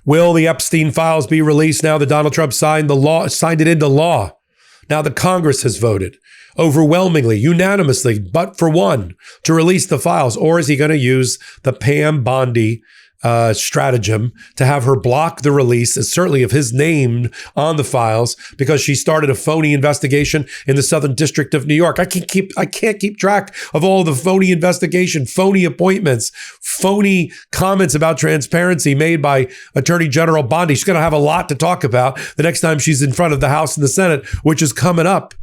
Will the Epstein Files be released now that Donald Trump signed it into law? Now the Congress has voted overwhelmingly, unanimously, but for one, to release the files. Or is he going to use the Pam Bondi stratagem to have her block the release, certainly of his name on the files, because she started a phony investigation in the Southern District of New York? I can't keep track of all the phony investigation, phony appointments, phony comments about transparency made by Attorney General Bondi. She's going to have a lot to talk about the next time she's in front of the House and the Senate, which is coming up.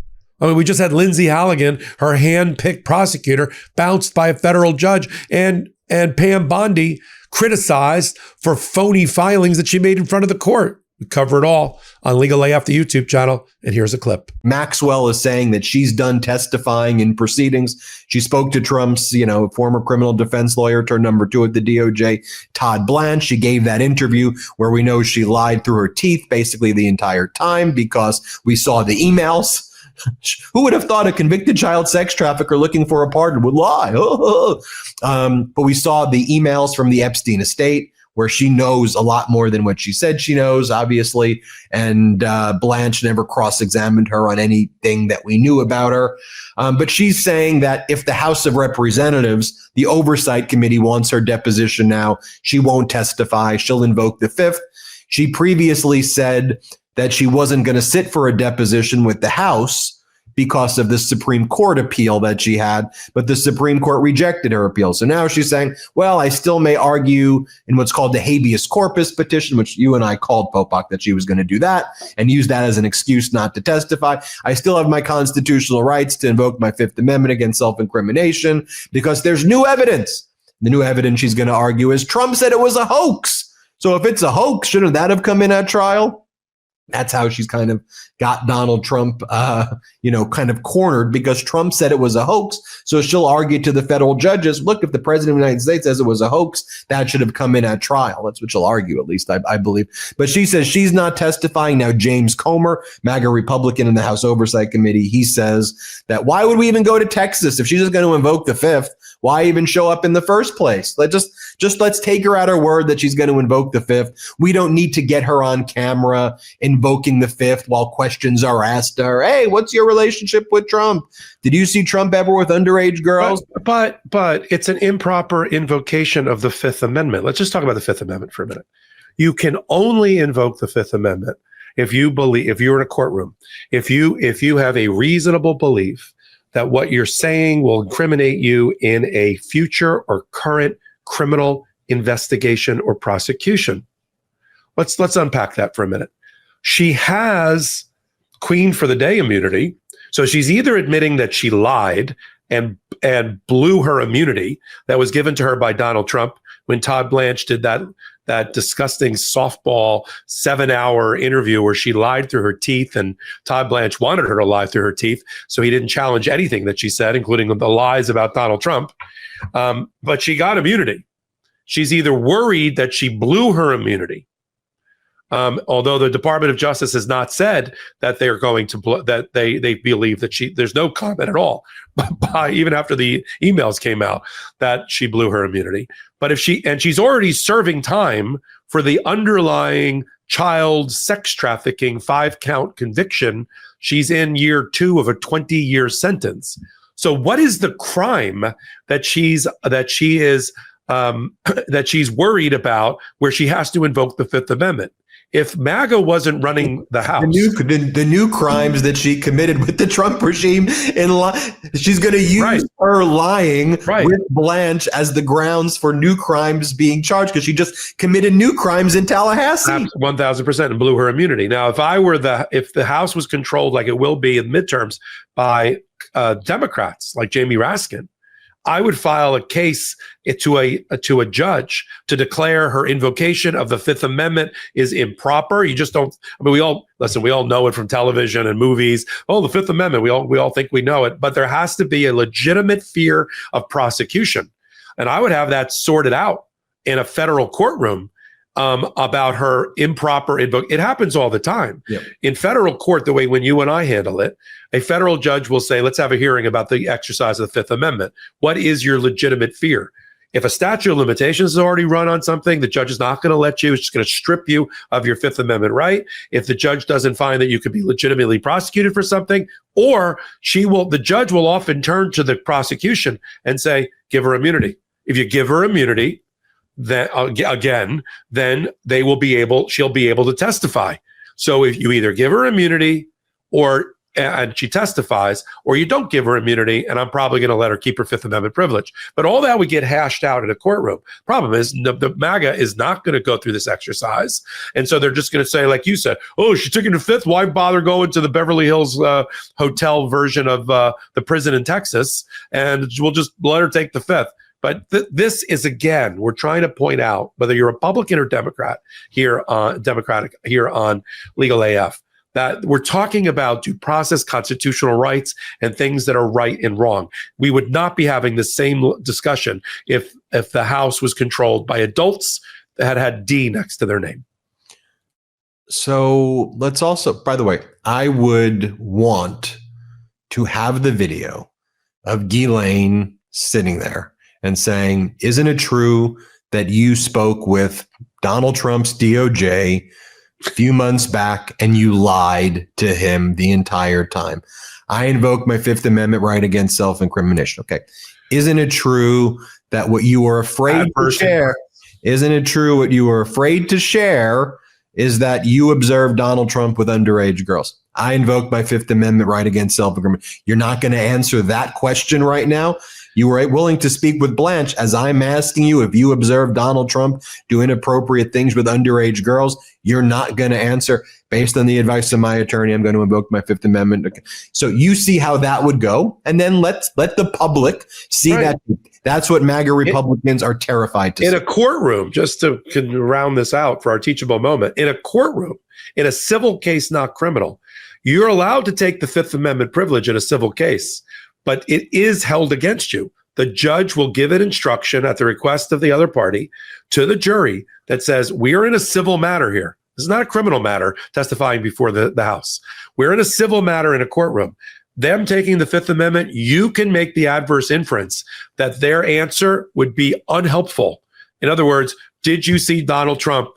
I mean, we just had Lindsay Halligan, her hand-picked prosecutor, bounced by a federal judge, and Pam Bondi criticized for phony filings that she made in front of the court. We cover it all on Legal AF, the YouTube channel, and here's a clip. Maxwell is saying that she's done testifying in proceedings. She spoke to Trump's, former criminal defense lawyer turned number 2 at the DOJ, Todd Blanche. She gave that interview where we know she lied through her teeth basically the entire time because we saw the emails. Who would have thought a convicted child sex trafficker looking for a pardon would lie? But we saw the emails from the Epstein estate where she knows a lot more than what she said she knows, obviously. And Blanche never cross-examined her on anything that we knew about her. But she's saying that if the House of Representatives, the Oversight Committee, wants her deposition now, she won't testify. She'll invoke the Fifth. She previously said that she wasn't going to sit for a deposition with the House because of the Supreme Court appeal that she had, but the Supreme Court rejected her appeal. So now she's saying, well, I still may argue in what's called the habeas corpus petition, which you and I called Popak that she was going to do that and use that as an excuse not to testify. I still have my constitutional rights to invoke my Fifth Amendment against self-incrimination because there's new evidence. The new evidence she's going to argue is Trump said it was a hoax. So if it's a hoax, shouldn't that have come in at trial? That's how she's kind of got Donald Trump, kind of cornered because Trump said it was a hoax. So she'll argue to the federal judges, look, if the president of the United States says it was a hoax, that should have come in at trial. That's what she'll argue, at least, I believe. But she says she's not testifying. Now, James Comer, MAGA Republican in the House Oversight Committee, he says that why would we even go to Texas if she's just going to invoke the Fifth? Why even show up in the first place? Let's take her at her word that she's going to invoke the Fifth. We don't need to get her on camera invoking the Fifth while questions are asked her. Hey, what's your relationship with Trump? Did you see Trump ever with underage girls? But it's an improper invocation of the Fifth Amendment. Let's just talk about the Fifth Amendment for a minute. You can only invoke the Fifth Amendment if you're in a courtroom, if you have a reasonable belief that what you're saying will incriminate you in a future or current criminal investigation or prosecution. Let's unpack that for a minute. She has Queen for the Day immunity. So she's either admitting that she lied and blew her immunity that was given to her by Donald Trump when Todd Blanche did that disgusting softball 7-hour interview where she lied through her teeth, and Todd Blanche wanted her to lie through her teeth, so he didn't challenge anything that she said, including the lies about Donald Trump. But she got immunity. She's either worried that she blew her immunity, although the Department of Justice has not said that they're going to that they believe that there's no comment at all, even after the emails came out, that she blew her immunity. But if she's already serving time for the underlying child sex trafficking 5-count conviction, she's in year 2 of a 20-year sentence. So what is the crime that she's worried about where she has to invoke the Fifth Amendment? If MAGA wasn't running the House, the new crimes that she committed with the Trump regime, she's going to use her lying with Blanche as the grounds for new crimes being charged because she just committed new crimes in Tallahassee. 1,000% and blew her immunity. Now, if the House was controlled like it will be in midterms by Democrats like Jamie Raskin, I would file a case to a judge to declare her invocation of the Fifth Amendment is improper. You just don't. I mean, we all know it from television and movies. Oh, the Fifth Amendment. We all think we know it, but there has to be a legitimate fear of prosecution, and I would have that sorted out in a federal courtroom about her improper invoke. It happens all the time. Yep. In federal court, the way when you and I handle it, a federal judge will say, let's have a hearing about the exercise of the Fifth Amendment. What is your legitimate fear? If a statute of limitations is already run on something, the judge is not going to let you. It's just going to strip you of your Fifth Amendment right. If the judge doesn't find that you could be legitimately prosecuted for something, or the judge will often turn to the prosecution and say, give her immunity. If you give her immunity, then then she'll be able to testify. So if you either give her immunity and she testifies, or you don't give her immunity, and I'm probably going to let her keep her Fifth Amendment privilege. But all that would get hashed out in a courtroom. Problem is, the MAGA is not going to go through this exercise. And so they're just going to say, like you said, oh, she took it to Fifth. Why bother going to the Beverly Hills hotel version of the prison in Texas? And we'll just let her take the Fifth. But this is, again, we're trying to point out, whether you're Republican or Democratic here on Legal AF, that we're talking about due process, constitutional rights, and things that are right and wrong. We would not be having the same discussion if the House was controlled by adults that had D next to their name. So let's also, by the way, I would want to have the video of Ghislaine sitting there and saying, isn't it true that you spoke with Donald Trump's DOJ a few months back and you lied to him the entire time? I invoke my Fifth Amendment right against self-incrimination. Okay. Isn't it true that what you were afraid to share? Isn't it true what you were afraid to share is that you observed Donald Trump with underage girls? I invoke my Fifth Amendment right against self-incrimination. You're not going to answer that question right now. You were willing to speak with Blanche as I'm asking you if you observed Donald Trump do inappropriate things with underage girls. You're not going to answer. Based on the advice of my attorney, I'm going to invoke my Fifth Amendment. Okay. So you see how that would go, and then let the public see that. That's what MAGA Republicans are terrified to see. In a courtroom, just to round this out for our teachable moment, in a courtroom, in a civil case, not criminal, you're allowed to take the Fifth Amendment privilege in a civil case, but it is held against you. The judge will give an instruction at the request of the other party to the jury that says, we are in a civil matter here. This is not a criminal matter testifying before the House. We're in a civil matter in a courtroom. Them taking the Fifth Amendment, you can make the adverse inference that their answer would be unhelpful. In other words, did you see Donald Trump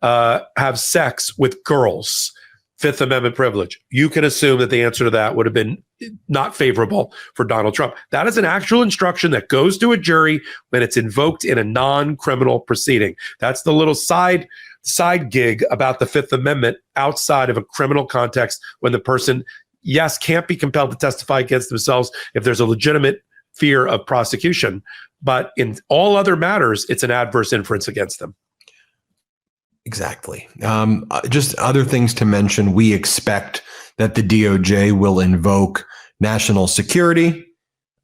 have sex with girls? Fifth Amendment privilege. You can assume that the answer to that would have been not favorable for Donald Trump. That is an actual instruction that goes to a jury when it's invoked in a non-criminal proceeding. That's the little side gig about the Fifth Amendment outside of a criminal context, when the person, yes, can't be compelled to testify against themselves if there's a legitimate fear of prosecution. But in all other matters, it's an adverse inference against them. Exactly. Just other things to mention. We expect that the DOJ will invoke national security,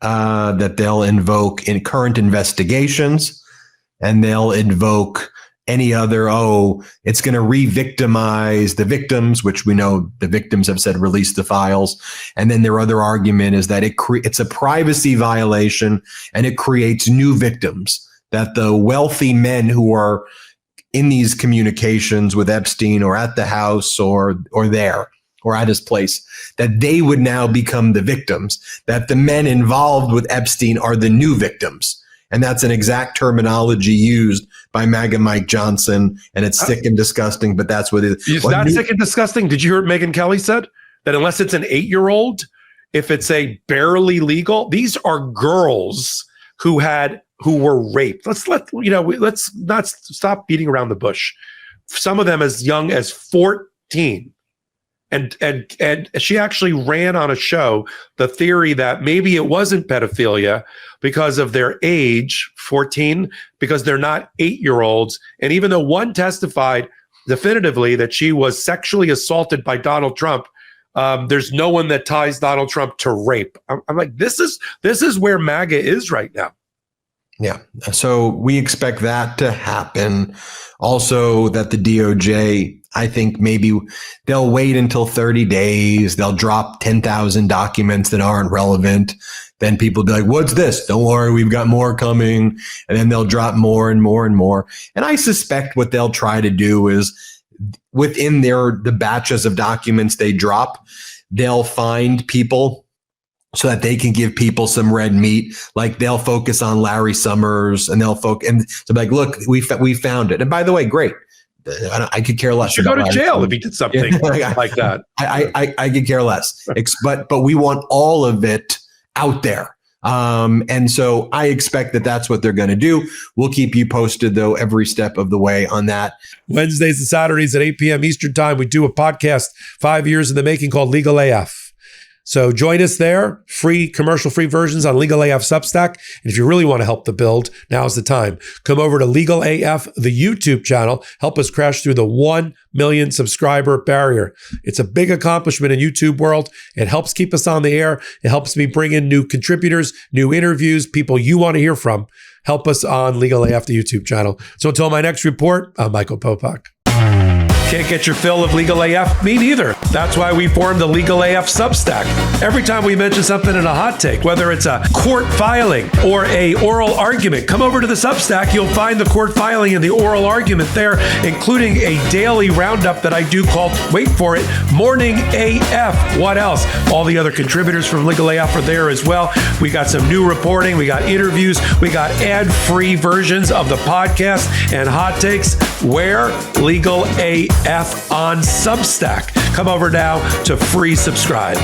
that they'll invoke in current investigations, and they'll invoke any other, it's going to re-victimize the victims, which we know the victims have said release the files. And then their other argument is that it's a privacy violation and it creates new victims, that the wealthy men who are in these communications with Epstein or at the house or there or at his place, that they would now become the victims, that the men involved with Epstein are the new victims. And that's an exact terminology used by MAGA Mike Johnson, and it's sick and disgusting, but that's what it is. It's not sick and disgusting. Did you hear what Megyn Kelly said? That unless it's an 8-year-old, if it's a barely legal, these are girls who were raped. Let's not stop beating around the bush. Some of them as young as 14. And she actually ran on a show the theory that maybe it wasn't pedophilia because of their age, 14, because they're not 8-year-olds. And even though one testified definitively that she was sexually assaulted by Donald Trump, there's no one that ties Donald Trump to rape. I'm like, this is where MAGA is right now. Yeah. So we expect that to happen. Also, that the DOJ, I think maybe they'll wait until 30 days. They'll drop 10,000 documents that aren't relevant. Then people will be like, what's this? Don't worry, we've got more coming. And then they'll drop more and more and more. And I suspect what they'll try to do is within the batches of documents they drop, they'll find people so that they can give people some red meat. Like they'll focus on Larry Summers and they'll focus and so like, look, we found it. And by the way, great. I could care less. You should go to jail if he did something like that. I could care less. But we want all of it out there. And so I expect that that's what they're going to do. We'll keep you posted, though, every step of the way on that. Wednesdays and Saturdays at 8 p.m. Eastern Time, we do a podcast 5 years in the making called Legal AF. So join us there, free, commercial-free versions on Legal AF Substack. And if you really want to help the build, now's the time. Come over to Legal AF, the YouTube channel. Help us crash through the 1 million subscriber barrier. It's a big accomplishment in YouTube world. It helps keep us on the air. It helps me bring in new contributors, new interviews, people you want to hear from. Help us on Legal AF, the YouTube channel. So until my next report, I'm Michael Popak. Can't get your fill of Legal AF? Me neither. That's why we formed the Legal AF Substack. Every time we mention something in a hot take, whether it's a court filing or a oral argument, come over to the Substack. You'll find the court filing and the oral argument there, including a daily roundup that I do called, wait for it, Morning AF. What else? All the other contributors from Legal AF are there as well. We got some new reporting. We got interviews. We got ad-free versions of the podcast and hot takes. Where? Legal AF on Substack. Come over now to free subscribe.